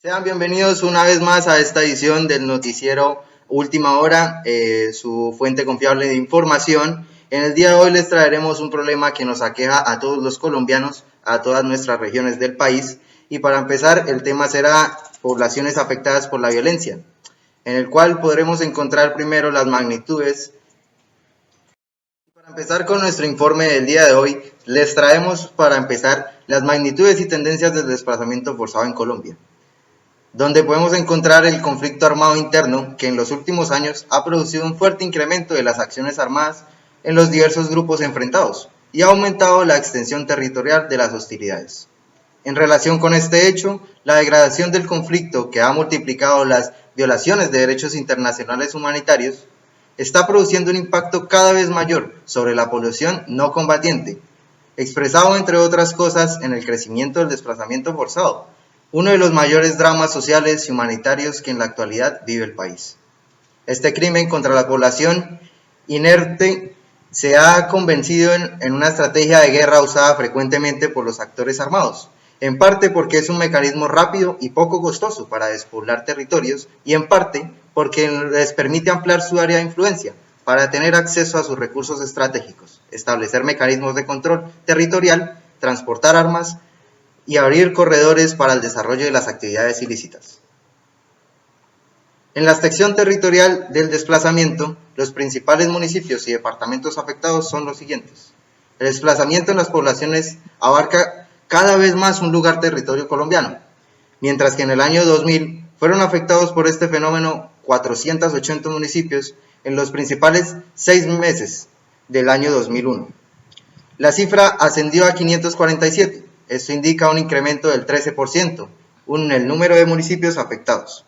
Sean bienvenidos una vez más a esta edición del noticiero Última Hora, su fuente confiable de información. En el día de hoy les traeremos un problema que nos aqueja a todos los colombianos, a todas nuestras regiones del país. Y para empezar, el tema será poblaciones afectadas por la violencia, en el cual podremos encontrar primero las magnitudes. Para empezar con nuestro informe del día de hoy, les traemos para empezar las magnitudes y tendencias del desplazamiento forzado en Colombia, donde podemos encontrar el conflicto armado interno que en los últimos años ha producido un fuerte incremento de las acciones armadas en los diversos grupos enfrentados y ha aumentado la extensión territorial de las hostilidades. En relación con este hecho, la degradación del conflicto, que ha multiplicado las violaciones de derechos internacionales humanitarios, está produciendo un impacto cada vez mayor sobre la población no combatiente, expresado entre otras cosas en el crecimiento del desplazamiento forzado, uno de los mayores dramas sociales y humanitarios que en la actualidad vive el país. Este crimen contra la población inerte se ha convencido en una estrategia de guerra usada frecuentemente por los actores armados, en parte porque es un mecanismo rápido y poco costoso para despoblar territorios y en parte porque les permite ampliar su área de influencia para tener acceso a sus recursos estratégicos, establecer mecanismos de control territorial, transportar armas y abrir corredores para el desarrollo de las actividades ilícitas. En la sección territorial del desplazamiento, los principales municipios y departamentos afectados son los siguientes. El desplazamiento en las poblaciones abarca cada vez más un lugar territorio colombiano, mientras que en el año 2000 fueron afectados por este fenómeno 480 municipios en los principales 6 meses del año 2001. La cifra ascendió a 547. Esto indica un incremento del 13% en el número de municipios afectados.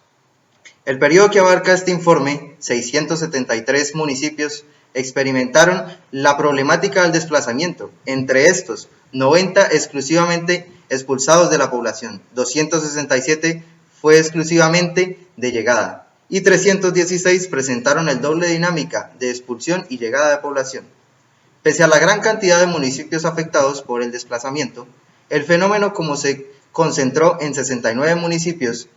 El periodo que abarca este informe, 673 municipios experimentaron la problemática del desplazamiento, entre estos 90 exclusivamente expulsados de la población, 267 fue exclusivamente de llegada y 316 presentaron el doble dinámica de expulsión y llegada de población. Pese a la gran cantidad de municipios afectados por el desplazamiento, el fenómeno como se concentró en 69 municipios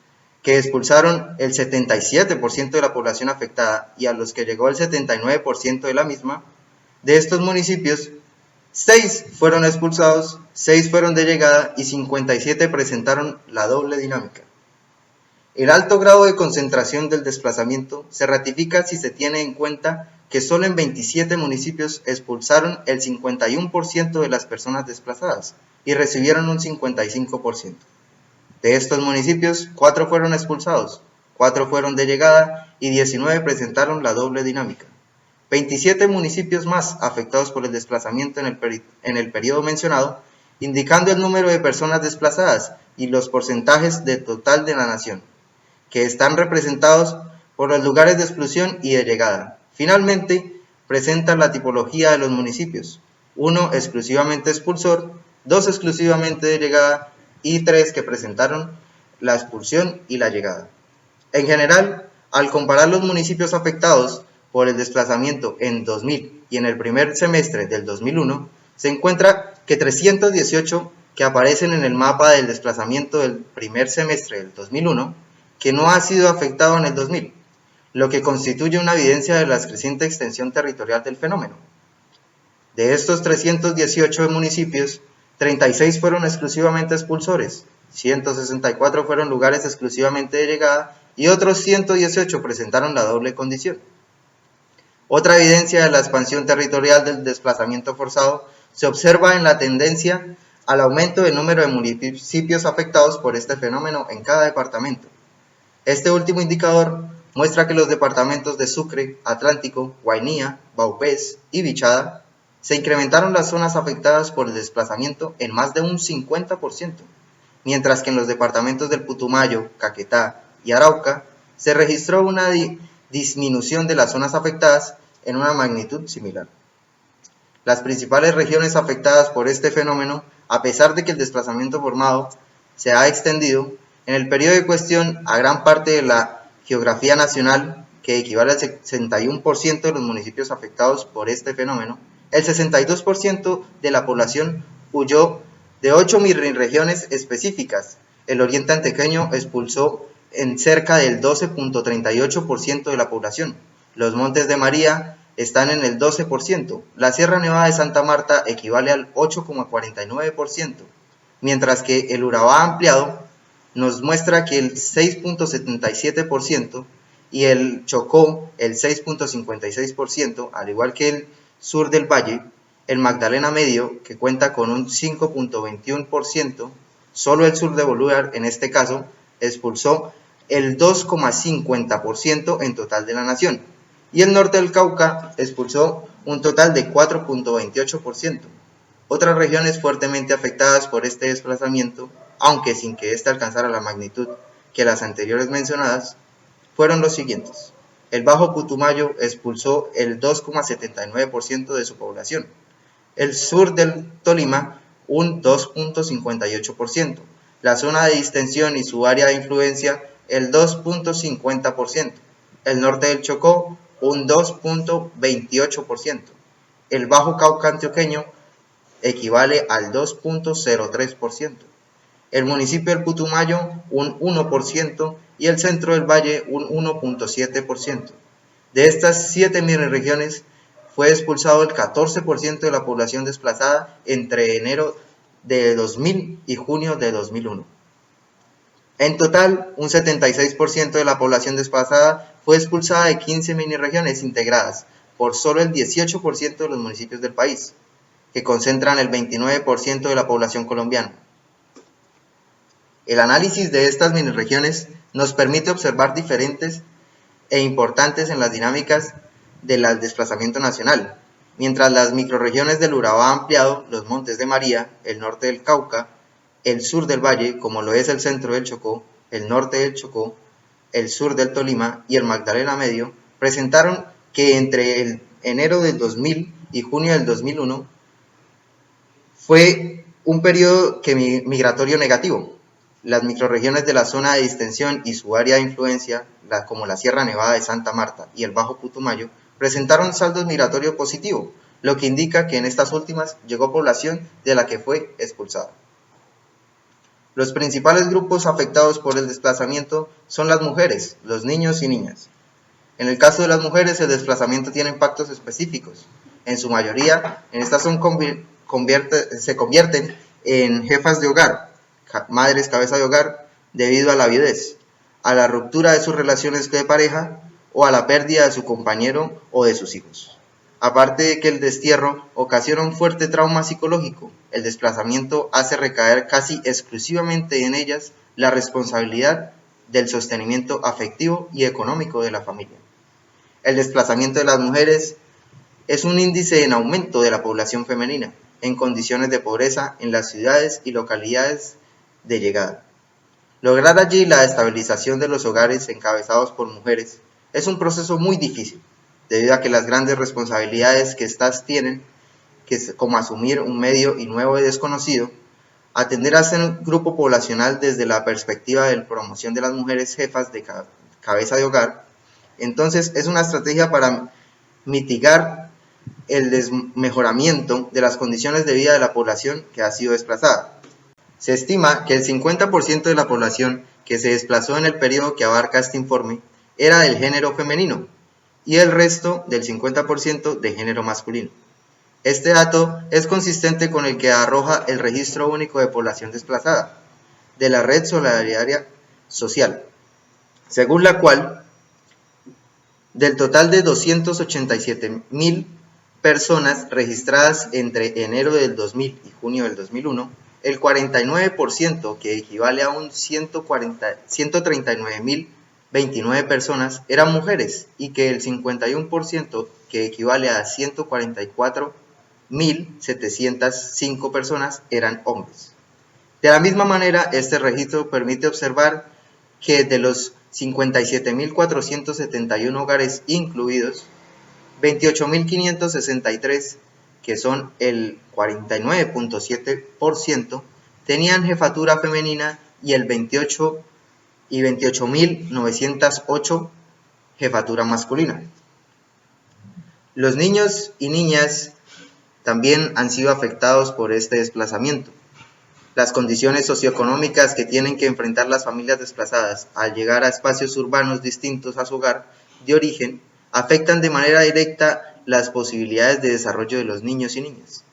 que expulsaron el 77% de la población afectada y a los que llegó el 79% de la misma, de estos municipios, 6 fueron expulsados, 6 fueron de llegada y 57 presentaron la doble dinámica. El alto grado de concentración del desplazamiento se ratifica si se tiene en cuenta que solo en 27 municipios expulsaron el 51% de las personas desplazadas y recibieron un 55%. De estos municipios, 4 fueron expulsados, 4 fueron de llegada y 19 presentaron la doble dinámica. 27 municipios más afectados por el desplazamiento en el periodo mencionado, indicando el número de personas desplazadas y los porcentajes de total de la nación, que están representados por los lugares de expulsión y de llegada. Finalmente, presentan la tipología de los municipios, 1 exclusivamente expulsor, 2 exclusivamente de llegada y 3 que presentaron la expulsión y la llegada. En general, al comparar los municipios afectados por el desplazamiento en 2000 y en el primer semestre del 2001, se encuentra que 318 que aparecen en el mapa del desplazamiento del primer semestre del 2001, que no ha sido afectado en el 2000, lo que constituye una evidencia de la creciente extensión territorial del fenómeno. De estos 318 municipios, 36 fueron exclusivamente expulsores, 164 fueron lugares exclusivamente de llegada y otros 118 presentaron la doble condición. Otra evidencia de la expansión territorial del desplazamiento forzado se observa en la tendencia al aumento del número de municipios afectados por este fenómeno en cada departamento. Este último indicador muestra que los departamentos de Sucre, Atlántico, Guainía, Vaupés y Vichada se incrementaron las zonas afectadas por el desplazamiento en más de un 50%, mientras que en los departamentos del Putumayo, Caquetá y Arauca se registró una disminución de las zonas afectadas en una magnitud similar. Las principales regiones afectadas por este fenómeno, a pesar de que el desplazamiento formado se ha extendido, en el periodo de cuestión a gran parte de la geografía nacional, que equivale al 61% de los municipios afectados por este fenómeno, el 62% de la población huyó de 8 microrregiones específicas, El oriente antioqueño expulsó en cerca del 12.38% de la población. Los Montes de María están en el 12%. La Sierra Nevada de Santa Marta equivale al 8.49%, mientras que el Urabá ampliado nos muestra que el 6.77% y el Chocó el 6.56%, al igual que el sur del valle. El Magdalena Medio, que cuenta con un 5.21%, solo el sur de Bolívar, en este caso, expulsó el 2.50% en total de la nación, y el norte del Cauca expulsó un total de 4.28%. Otras regiones fuertemente afectadas por este desplazamiento, aunque sin que éste alcanzara la magnitud que las anteriores mencionadas, fueron los siguientes. El Bajo Putumayo expulsó el 2.79% de su población. El sur del Tolima, un 2.58%. La zona de distensión y su área de influencia, el 2.50%. El norte del Chocó, un 2.28%. El Bajo Cauca antioqueño equivale al 2.03%. El municipio del Putumayo, un 1%, y el centro del valle, un 1.7%. De estas 7 microrregiones, fue expulsado el 14% de la población desplazada entre enero de 2000 y junio de 2001. En total, un 76% de la población desplazada fue expulsada de 15 miniregiones integradas por solo el 18% de los municipios del país, que concentran el 29% de la población colombiana. El análisis de estas miniregiones nos permite observar diferentes e importantes en las dinámicas del desplazamiento nacional. Mientras las microrregiones del Urabá ampliado, los Montes de María, el norte del Cauca, el sur del valle, como lo es el centro del Chocó, el norte del Chocó, el sur del Tolima y el Magdalena Medio, presentaron que entre el enero del 2000 y junio del 2001 fue un periodo migratorio negativo. Las microrregiones de la zona de distensión y su área de influencia, como la Sierra Nevada de Santa Marta y el Bajo Putumayo, presentaron saldo migratorio positivo, lo que indica que en estas últimas llegó población de la que fue expulsada. Los principales grupos afectados por el desplazamiento son las mujeres, los niños y niñas. En el caso de las mujeres, el desplazamiento tiene impactos específicos. En su mayoría, en estas se convierten en jefas de hogar, madres cabeza de hogar, debido a la viudez, a la ruptura de sus relaciones de pareja o a la pérdida de su compañero o de sus hijos. Aparte de que el destierro ocasiona un fuerte trauma psicológico, el desplazamiento hace recaer casi exclusivamente en ellas la responsabilidad del sostenimiento afectivo y económico de la familia. El desplazamiento de las mujeres es un índice en aumento de la población femenina en condiciones de pobreza en las ciudades y localidades de llegada. Lograr allí la estabilización de los hogares encabezados por mujeres es un proceso muy difícil, debido a que las grandes responsabilidades que éstas tienen, como asumir un medio y nuevo y desconocido, atender a este grupo poblacional desde la perspectiva de la promoción de las mujeres jefas de cabeza de hogar, entonces es una estrategia para mitigar el desmejoramiento de las condiciones de vida de la población que ha sido desplazada. Se estima que el 50% de la población que se desplazó en el periodo que abarca este informe era del género femenino y el resto del 50% de género masculino. Este dato es consistente con el que arroja el Registro Único de Población Desplazada de la Red Solidaria Social, según la cual, del total de 287.000 personas registradas entre enero del 2000 y junio del 2001, el 49%, que equivale a un 139.029 personas, eran mujeres y que el 51%, que equivale a 144.705 personas, eran hombres. De la misma manera, este registro permite observar que de los 57.471 hogares incluidos, 28.563, que son el 49.7%, tenían jefatura femenina y el 28.908 jefatura masculina. Los niños y niñas también han sido afectados por este desplazamiento. Las condiciones socioeconómicas que tienen que enfrentar las familias desplazadas al llegar a espacios urbanos distintos a su hogar de origen afectan de manera directa las posibilidades de desarrollo de los niños y niñas,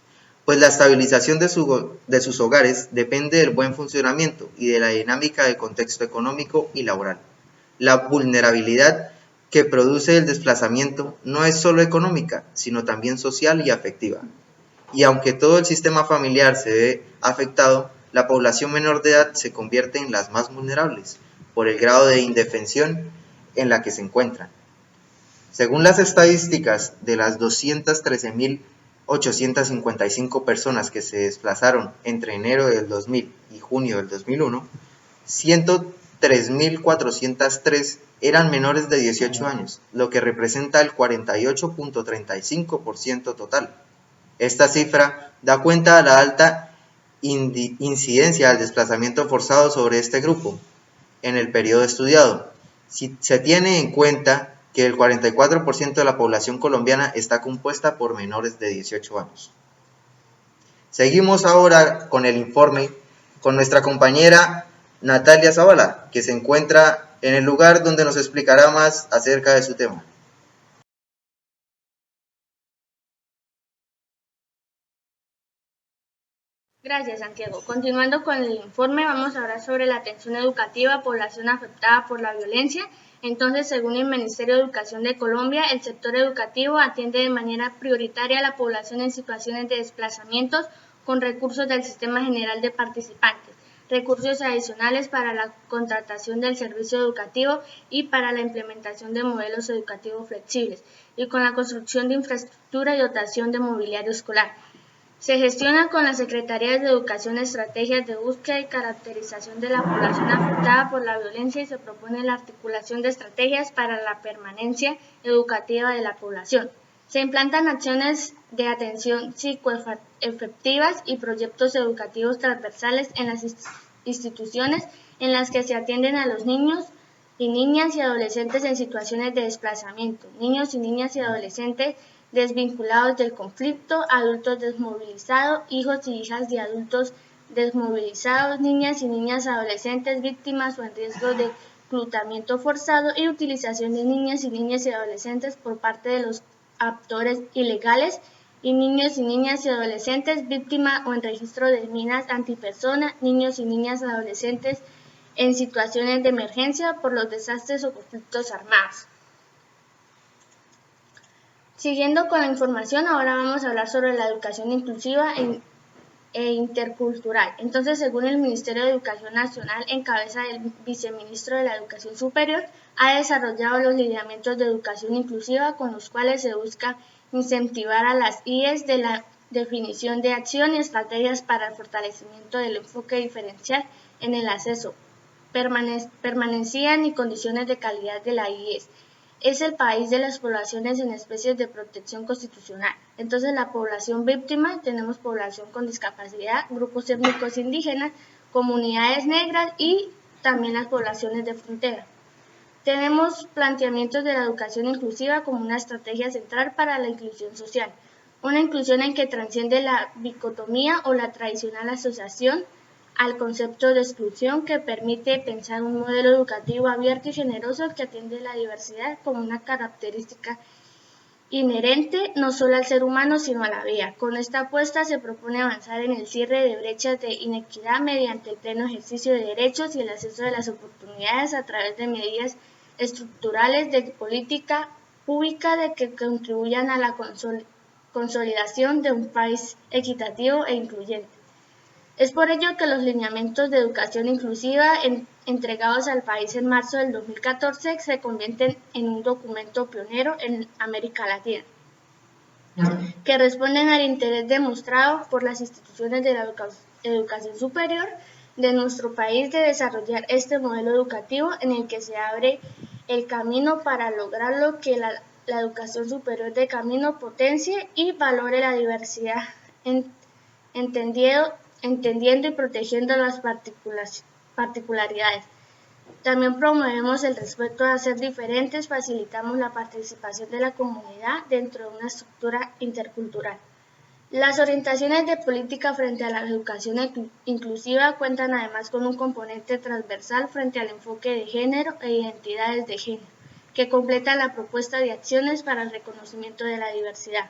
pues la estabilización de sus hogares depende del buen funcionamiento y de la dinámica del contexto económico y laboral. La vulnerabilidad que produce el desplazamiento no es solo económica, sino también social y afectiva. Y aunque todo el sistema familiar se ve afectado, la población menor de edad se convierte en las más vulnerables por el grado de indefensión en la que se encuentran. Según las estadísticas de las 213.855 personas que se desplazaron entre enero del 2000 y junio del 2001, 103.403 eran menores de 18 años, lo que representa el 48.35% total. Esta cifra da cuenta de la alta incidencia del desplazamiento forzado sobre este grupo en el periodo estudiado. Si se tiene en cuenta que el 44% de la población colombiana está compuesta por menores de 18 años. Seguimos ahora con el informe con nuestra compañera Natalia Zavala, que se encuentra en el lugar donde nos explicará más acerca de su tema. Gracias, Santiago. Continuando con el informe, vamos a hablar sobre la atención educativa a población afectada por la violencia. Entonces, según el Ministerio de Educación de Colombia, el sector educativo atiende de manera prioritaria a la población en situaciones de desplazamientos con recursos del Sistema General de Participantes, recursos adicionales para la contratación del servicio educativo y para la implementación de modelos educativos flexibles, y con la construcción de infraestructura y dotación de mobiliario escolar. Se gestiona con las Secretarías de Educación estrategias de búsqueda y caracterización de la población afectada por la violencia y se propone la articulación de estrategias para la permanencia educativa de la población. Se implantan acciones de atención psicoefectivas y proyectos educativos transversales en las instituciones en las que se atienden a los niños y niñas y adolescentes en situaciones de desplazamiento, niños y niñas y adolescentes desvinculados del conflicto, adultos desmovilizados, hijos y hijas de adultos desmovilizados, niñas y niñas adolescentes víctimas o en riesgo de reclutamiento forzado y utilización de niñas y adolescentes por parte de los actores ilegales y niños y niñas y adolescentes víctimas o en registro de minas antipersona, niños y niñas adolescentes en situaciones de emergencia por los desastres o conflictos armados. Siguiendo con la información, ahora vamos a hablar sobre la educación inclusiva e intercultural. Entonces, según el Ministerio de Educación Nacional, en cabeza del viceministro de la Educación Superior, ha desarrollado los lineamientos de educación inclusiva con los cuales se busca incentivar a las IES de la definición de acción y estrategias para el fortalecimiento del enfoque diferencial en el acceso, permanencia y condiciones de calidad de la IES. Es el país de las poblaciones en especies de protección constitucional. Entonces, la población víctima, tenemos población con discapacidad, grupos étnicos indígenas, comunidades negras y también las poblaciones de frontera. Tenemos planteamientos de la educación inclusiva como una estrategia central para la inclusión social, una inclusión en que trasciende la dicotomía o la tradicional asociación al concepto de exclusión, que permite pensar un modelo educativo abierto y generoso que atiende la diversidad como una característica inherente no solo al ser humano sino a la vida. Con esta apuesta se propone avanzar en el cierre de brechas de inequidad mediante el pleno ejercicio de derechos y el acceso de las oportunidades a través de medidas estructurales de política pública de que contribuyan a la consolidación de un país equitativo e incluyente. Es por ello que los lineamientos de educación inclusiva entregados al país en marzo del 2014 se convierten en un documento pionero en América Latina, que responden al interés demostrado por las instituciones de la educación superior de nuestro país de desarrollar este modelo educativo en el que se abre el camino para lograr lo que la educación superior de camino potencie y valore la diversidad, entendiendo y protegiendo las particularidades. También promovemos el respeto a ser diferentes, facilitamos la participación de la comunidad dentro de una estructura intercultural. Las orientaciones de política frente a la educación inclusiva cuentan además con un componente transversal frente al enfoque de género e identidades de género, que completan la propuesta de acciones para el reconocimiento de la diversidad.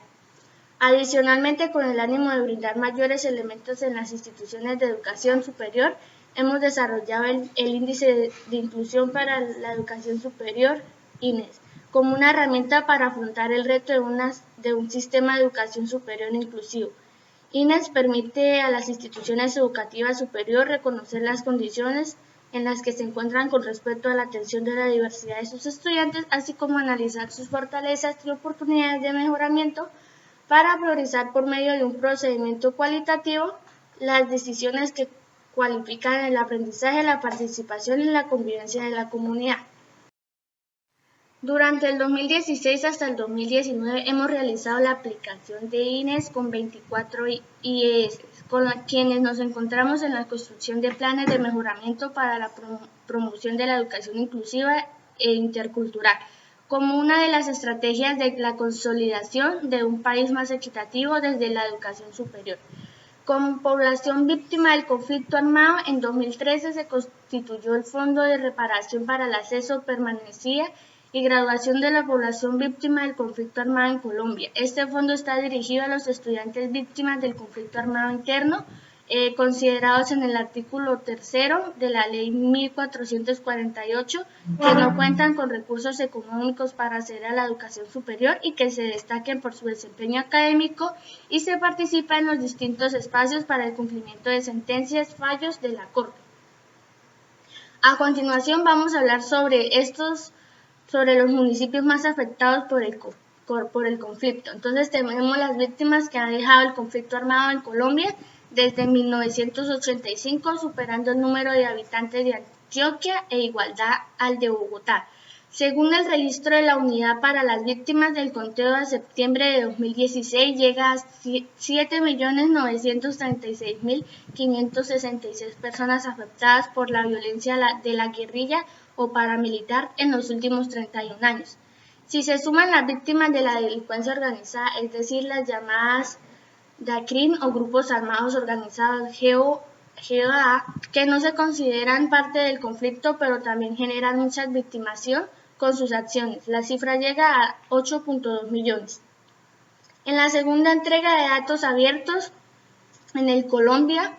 Adicionalmente, con el ánimo de brindar mayores elementos en las instituciones de educación superior, hemos desarrollado el Índice de Inclusión para la Educación Superior, INES, como una herramienta para afrontar el reto de un sistema de educación superior inclusivo. INES permite a las instituciones educativas superiores reconocer las condiciones en las que se encuentran con respecto a la atención de la diversidad de sus estudiantes, así como analizar sus fortalezas y oportunidades de mejoramiento para priorizar por medio de un procedimiento cualitativo las decisiones que cualifican el aprendizaje, la participación y la convivencia de la comunidad. Durante el 2016 hasta el 2019 hemos realizado la aplicación de INES con 24 IES, con quienes nos encontramos en la construcción de planes de mejoramiento para la promoción de la educación inclusiva e intercultural, como una de las estrategias de la consolidación de un país más equitativo desde la educación superior. Con población víctima del conflicto armado, en 2013 se constituyó el Fondo de Reparación para el Acceso, Permanencia y Graduación de la Población Víctima del Conflicto Armado en Colombia. Este fondo está dirigido a los estudiantes víctimas del conflicto armado interno, considerados en el artículo 3 de la Ley 1448, que no cuentan con recursos económicos para acceder a la educación superior y que se destaquen por su desempeño académico y se participa en los distintos espacios para el cumplimiento de sentencias, fallos de la Corte. A continuación vamos a hablar sobre los municipios más afectados por el conflicto. Entonces tenemos las víctimas que han dejado el conflicto armado en Colombia desde 1985, superando el número de habitantes de Antioquia e igualdad al de Bogotá. Según el registro de la Unidad para las Víctimas del conteo de septiembre de 2016, llega a 7.936.566 personas afectadas por la violencia de la guerrilla o paramilitar en los últimos 31 años. Si se suman las víctimas de la delincuencia organizada, es decir, las llamadas DACRIM o grupos armados organizados GOA, que no se consideran parte del conflicto, pero también generan mucha victimización con sus acciones. La cifra llega a 8.2 millones. En la segunda entrega de datos abiertos en Colombia,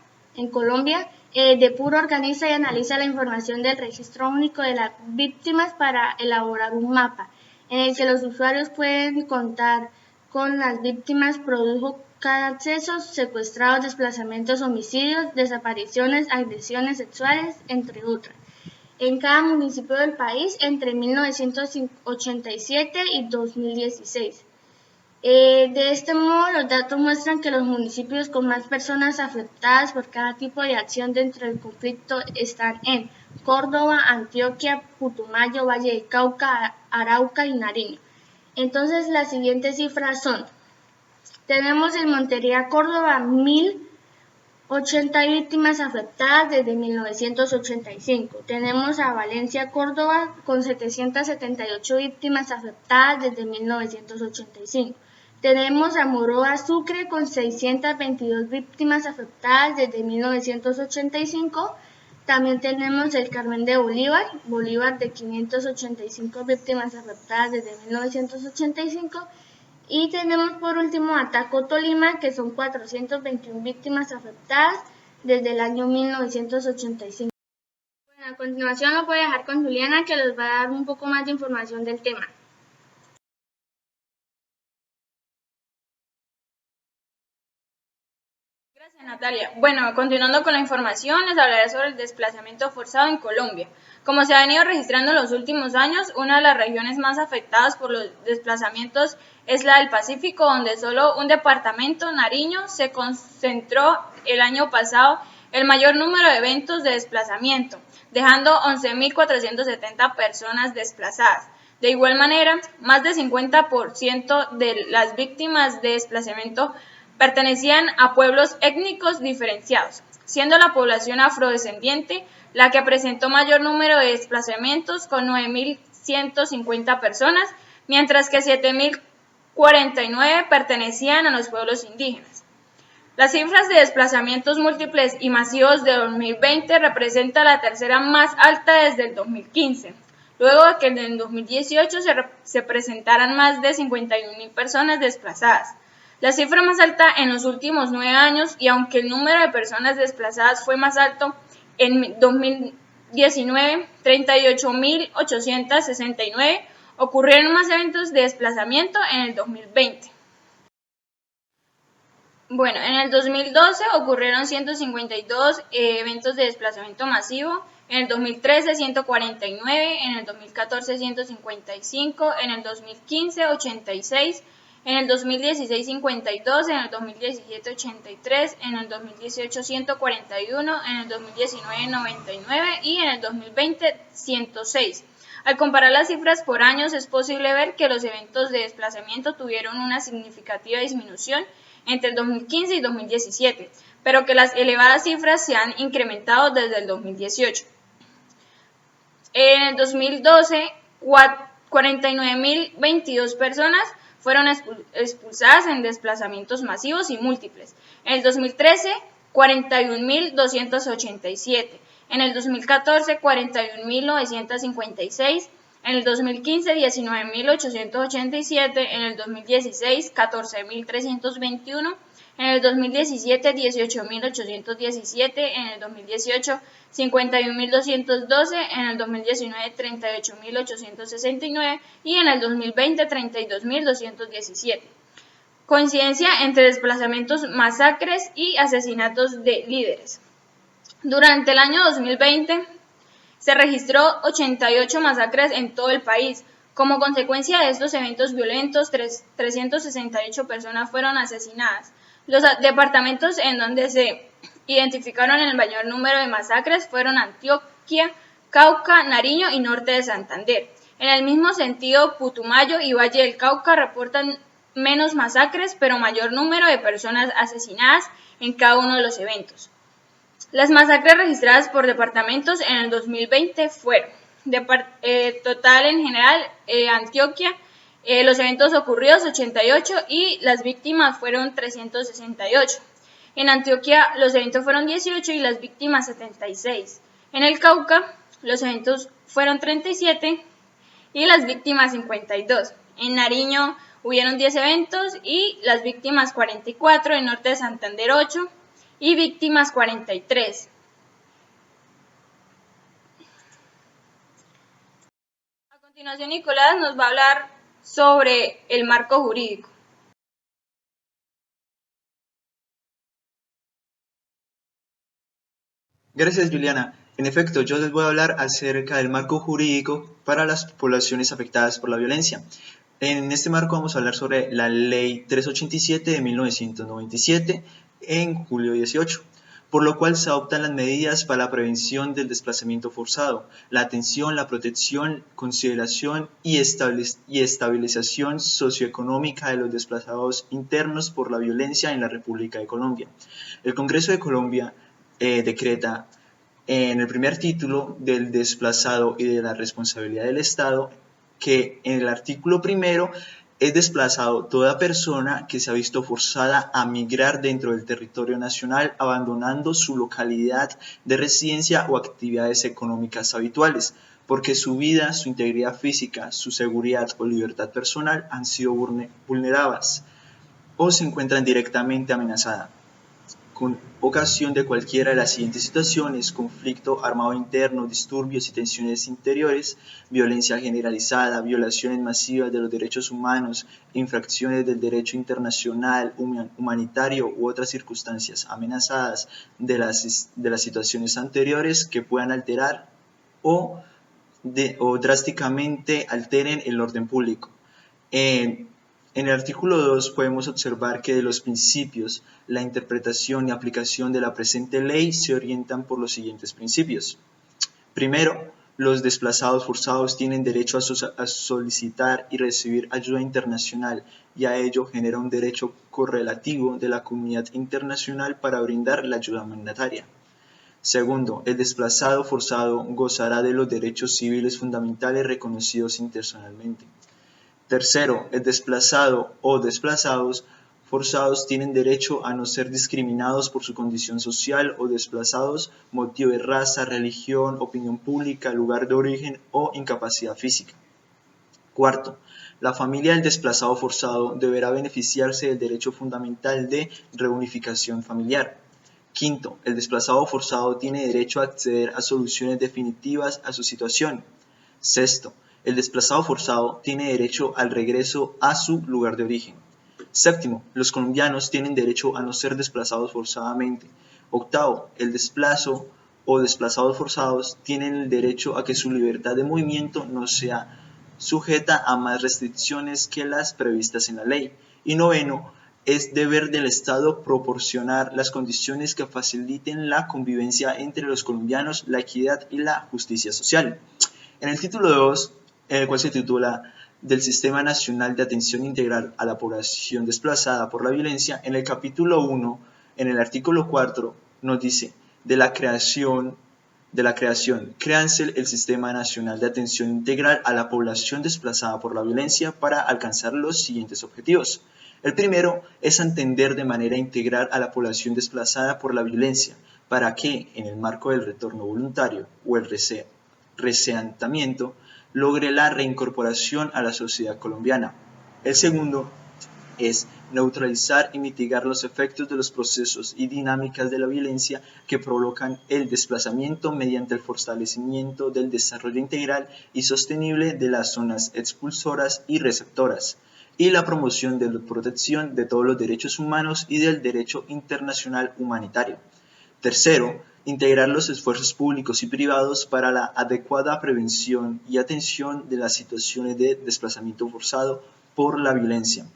Depur organiza y analiza la información del Registro Único de las Víctimas para elaborar un mapa, en el que los usuarios pueden contar con las víctimas produjo cada acceso, secuestrados, desplazamientos, homicidios, desapariciones, agresiones sexuales, entre otras, en cada municipio del país entre 1987 y 2016. De este modo, los datos muestran que los municipios con más personas afectadas por cada tipo de acción dentro del conflicto están en Córdoba, Antioquia, Putumayo, Valle del Cauca, Arauca y Nariño. Entonces, las siguientes cifras son: tenemos en Montería, Córdoba, 1.080 víctimas afectadas desde 1985. Tenemos a Valencia, Córdoba, con 778 víctimas afectadas desde 1985. Tenemos a Moroa, Sucre, con 622 víctimas afectadas desde 1985. También tenemos el Carmen de Bolívar de 585 víctimas afectadas desde 1985. Y tenemos por último a Taco, Tolima, que son 421 víctimas afectadas desde el año 1985. Bueno, a continuación lo voy a dejar con Juliana, que les va a dar un poco más de información del tema. Gracias, Natalia. Bueno, continuando con la información, les hablaré sobre el desplazamiento forzado en Colombia. Como se ha venido registrando en los últimos años, una de las regiones más afectadas por los desplazamientos es la del Pacífico, donde solo un departamento, Nariño, se concentró el año pasado el mayor número de eventos de desplazamiento, dejando 11.470 personas desplazadas. De igual manera, más del 50% de las víctimas de desplazamiento pertenecían a pueblos étnicos diferenciados, siendo la población afrodescendiente la que presentó mayor número de desplazamientos con 9.150 personas, mientras que 7.049 pertenecían a los pueblos indígenas. Las cifras de desplazamientos múltiples y masivos de 2020 representan la tercera más alta desde el 2015, luego de que en el 2018 se presentaran más de 51.000 personas desplazadas. La cifra más alta en los últimos 9 años, y aunque el número de personas desplazadas fue más alto en 2019, 38.869, ocurrieron más eventos de desplazamiento en el 2020. Bueno, en el 2012 ocurrieron 152 eventos de desplazamiento masivo, en el 2013 149, en el 2014 155, en el 2015 86, en el 2016 52, en el 2017 83, en el 2018 141, en el 2019 99 y en el 2020 106. Al comparar las cifras por años, es posible ver que los eventos de desplazamiento tuvieron una significativa disminución entre el 2015 y 2017, pero que las elevadas cifras se han incrementado desde el 2018. En el 2012, 49.022 personas fueron expulsadas en desplazamientos masivos y múltiples. En el 2013, 41.287. En el 2014, 41.956. En el 2015, 19.887. En el 2016, 14.321. En el 2017, 18.817. En el 2018, 51.212. En el 2019, 38.869. Y en el 2020, 32.217. Coincidencia entre desplazamientos, masacres y asesinatos de líderes. Durante el año 2020 se registró 88 masacres en todo el país. Como consecuencia de estos eventos violentos, 368 personas fueron asesinadas. Los departamentos en donde se identificaron el mayor número de masacres fueron Antioquia, Cauca, Nariño y Norte de Santander. En el mismo sentido, Putumayo y Valle del Cauca reportan menos masacres, pero mayor número de personas asesinadas en cada uno de los eventos. Las masacres registradas por departamentos en el 2020 fueron, total en general, Antioquia, los eventos ocurridos 88 y las víctimas fueron 368. En Antioquia los eventos fueron 18 y las víctimas 76. En el Cauca los eventos fueron 37 y las víctimas 52. En Nariño hubieron 10 eventos y las víctimas 44, en Norte de Santander 8 y víctimas 43. A continuación, Nicolás nos va a hablar sobre el marco jurídico. Gracias, Juliana. En efecto, yo les voy a hablar acerca del marco jurídico para las poblaciones afectadas por la violencia. En este marco vamos a hablar sobre la Ley 387 de 1997 en julio 18, por lo cual se adoptan las medidas para la prevención del desplazamiento forzado, la atención, la protección, consideración y estabilización socioeconómica de los desplazados internos por la violencia en la República de Colombia. El Congreso de Colombia decreta en el primer título del desplazado y de la responsabilidad del Estado que en el artículo primero es desplazado toda persona que se ha visto forzada a migrar dentro del territorio nacional abandonando su localidad de residencia o actividades económicas habituales, porque su vida, su integridad física, su seguridad o libertad personal han sido vulneradas o se encuentran directamente amenazadas. Con ocasión de cualquiera de las siguientes situaciones: conflicto armado interno, disturbios y tensiones interiores, violencia generalizada, violaciones masivas de los derechos humanos, infracciones del derecho internacional, humanitario u otras circunstancias amenazadas de las situaciones anteriores que puedan alterar o drásticamente alteren el orden público. En el artículo 2 podemos observar que de los principios, la interpretación y aplicación de la presente ley se orientan por los siguientes principios. Primero, los desplazados forzados tienen derecho a solicitar y recibir ayuda internacional, y a ello genera un derecho correlativo de la comunidad internacional para brindar la ayuda humanitaria. Segundo, el desplazado forzado gozará de los derechos civiles fundamentales reconocidos internacionalmente. Tercero, el desplazado o desplazados forzados tienen derecho a no ser discriminados por su condición social o desplazados, motivo de raza, religión, opinión pública, lugar de origen o incapacidad física. Cuarto, la familia del desplazado forzado deberá beneficiarse del derecho fundamental de reunificación familiar. Quinto, el desplazado forzado tiene derecho a acceder a soluciones definitivas a su situación. Sexto, el desplazado forzado tiene derecho al regreso a su lugar de origen. Séptimo, los colombianos tienen derecho a no ser desplazados forzadamente. Octavo, el desplazo o desplazados forzados tienen el derecho a que su libertad de movimiento no sea sujeta a más restricciones que las previstas en la ley. Y noveno, es deber del Estado proporcionar las condiciones que faciliten la convivencia entre los colombianos, la equidad y la justicia social. En el título 2, en el cual se titula del Sistema Nacional de Atención Integral a la Población Desplazada por la Violencia, en el capítulo 1, en el artículo 4, nos dice, créanse el Sistema Nacional de Atención Integral a la Población Desplazada por la Violencia para alcanzar los siguientes objetivos. El primero es atender de manera integral a la población desplazada por la violencia, para que, en el marco del retorno voluntario o el reasentamiento, logre la reincorporación a la sociedad colombiana. El segundo es neutralizar y mitigar los efectos de los procesos y dinámicas de la violencia que provocan el desplazamiento mediante el fortalecimiento del desarrollo integral y sostenible de las zonas expulsoras y receptoras, y la promoción de la protección de todos los derechos humanos y del derecho internacional humanitario. Tercero, integrar los esfuerzos públicos y privados para la adecuada prevención y atención de las situaciones de desplazamiento forzado por la violencia.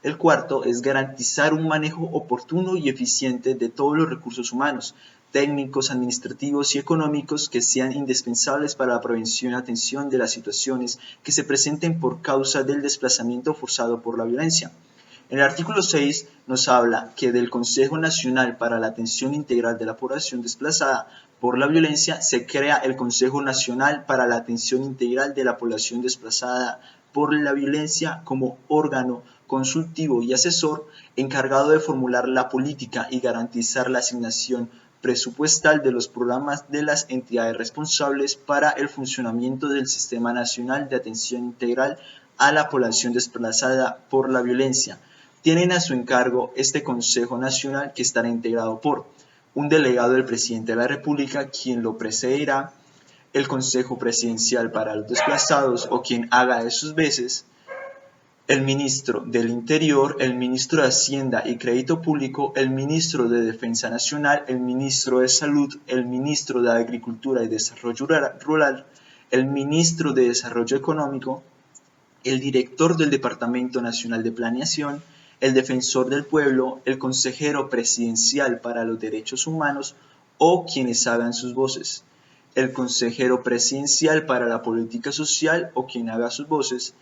El cuarto es garantizar un manejo oportuno y eficiente de todos los recursos humanos, técnicos, administrativos y económicos que sean indispensables para la prevención y atención de las situaciones que se presenten por causa del desplazamiento forzado por la violencia. En el artículo 6 nos habla que del Consejo Nacional para la Atención Integral de la Población Desplazada por la Violencia se crea el Consejo Nacional para la Atención Integral de la Población Desplazada por la Violencia como órgano consultivo y asesor encargado de formular la política y garantizar la asignación presupuestal de los programas de las entidades responsables para el funcionamiento del Sistema Nacional de Atención Integral a la Población Desplazada por la Violencia. Tienen a su encargo este Consejo Nacional, que estará integrado por un delegado del Presidente de la República, quien lo presidirá, el Consejo Presidencial para los Desplazados o quien haga de sus veces, el Ministro del Interior, el Ministro de Hacienda y Crédito Público, el Ministro de Defensa Nacional, el Ministro de Salud, el Ministro de Agricultura y Desarrollo Rural, el Ministro de Desarrollo Económico, el Director del Departamento Nacional de Planeación, el Defensor del Pueblo, el Consejero Presidencial para los Derechos Humanos o quienes hagan sus voces, el Consejero Presidencial para la Política Social o quien haga sus voces,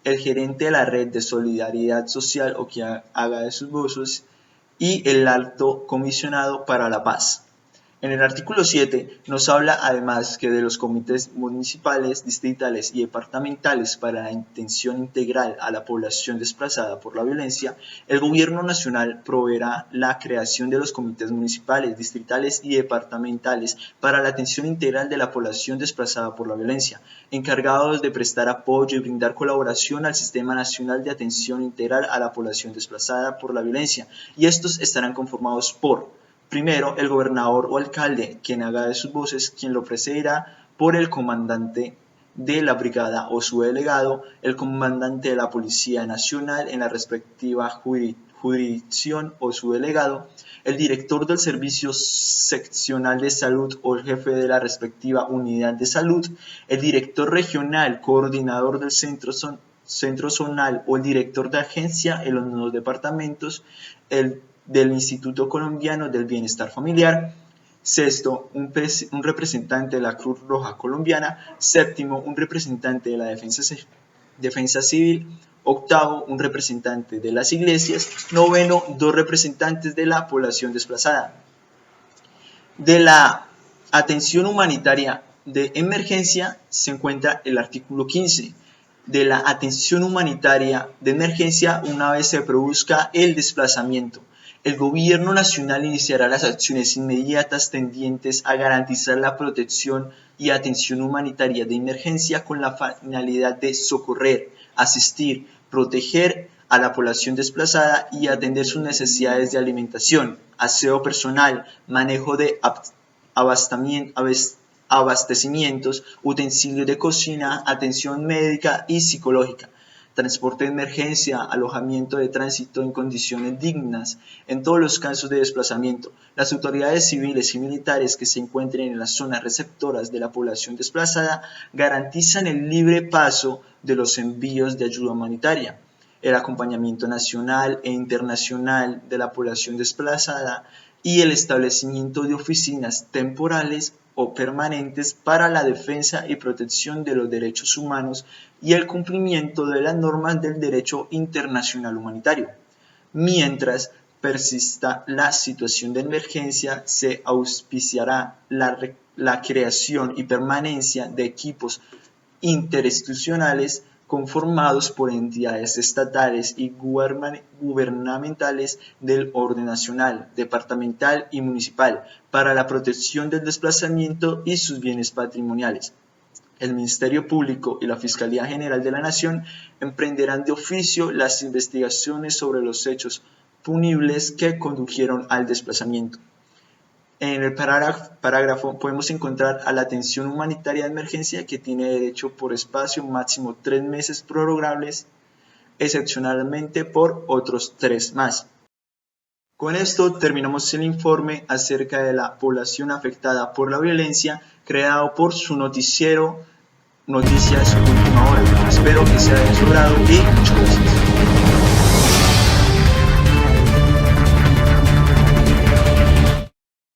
el gerente de la Red de Solidaridad Social o quien haga de sus voces y el Alto Comisionado para la Paz. En el artículo 7 nos habla además que de los comités municipales, distritales y departamentales para la atención integral a la población desplazada por la violencia, el Gobierno Nacional proveerá la creación de los comités municipales, distritales y departamentales para la atención integral de la población desplazada por la violencia, encargados de prestar apoyo y brindar colaboración al Sistema Nacional de Atención Integral a la Población Desplazada por la Violencia, y estos estarán conformados por: primero, el gobernador o alcalde, quien haga de sus voces, quien lo presidirá, por el comandante de la brigada o su delegado, el comandante de la Policía Nacional en la respectiva jurisdicción o su delegado, el director del Servicio Seccional de Salud o el jefe de la respectiva unidad de salud, el director regional, coordinador del centro zonal o el director de agencia en los departamentos, del Instituto Colombiano del Bienestar Familiar. Sexto, un representante de la Cruz Roja Colombiana. Séptimo, un representante de la Defensa Civil. Octavo, un representante de las iglesias. Noveno, 2 representantes de la población desplazada. De la atención humanitaria de emergencia se encuentra el artículo 15. de la atención humanitaria de emergencia una vez se produzca el desplazamiento. El Gobierno Nacional iniciará las acciones inmediatas tendientes a garantizar la protección y atención humanitaria de emergencia con la finalidad de socorrer, asistir, proteger a la población desplazada y atender sus necesidades de alimentación, aseo personal, manejo de abastecimientos, utensilios de cocina, atención médica y psicológica, transporte de emergencia, alojamiento de tránsito en condiciones dignas. En todos los casos de desplazamiento, las autoridades civiles y militares que se encuentren en las zonas receptoras de la población desplazada garantizan el libre paso de los envíos de ayuda humanitaria, el acompañamiento nacional e internacional de la población desplazada y el establecimiento de oficinas temporales o permanentes para la defensa y protección de los derechos humanos y el cumplimiento de las normas del derecho internacional humanitario. Mientras persista la situación de emergencia, se auspiciará la creación y permanencia de equipos interinstitucionales conformados por entidades estatales y gubernamentales del orden nacional, departamental y municipal para la protección del desplazamiento y sus bienes patrimoniales. El Ministerio Público y la Fiscalía General de la Nación emprenderán de oficio las investigaciones sobre los hechos punibles que condujeron al desplazamiento. En el parágrafo podemos encontrar a la atención humanitaria de emergencia que tiene derecho por espacio máximo 3 meses prorrogables, excepcionalmente por otros 3 más. Con esto terminamos el informe acerca de la población afectada por la violencia creado por su noticiero Noticias Última Hora. Espero que sea de su agrado y muchas gracias.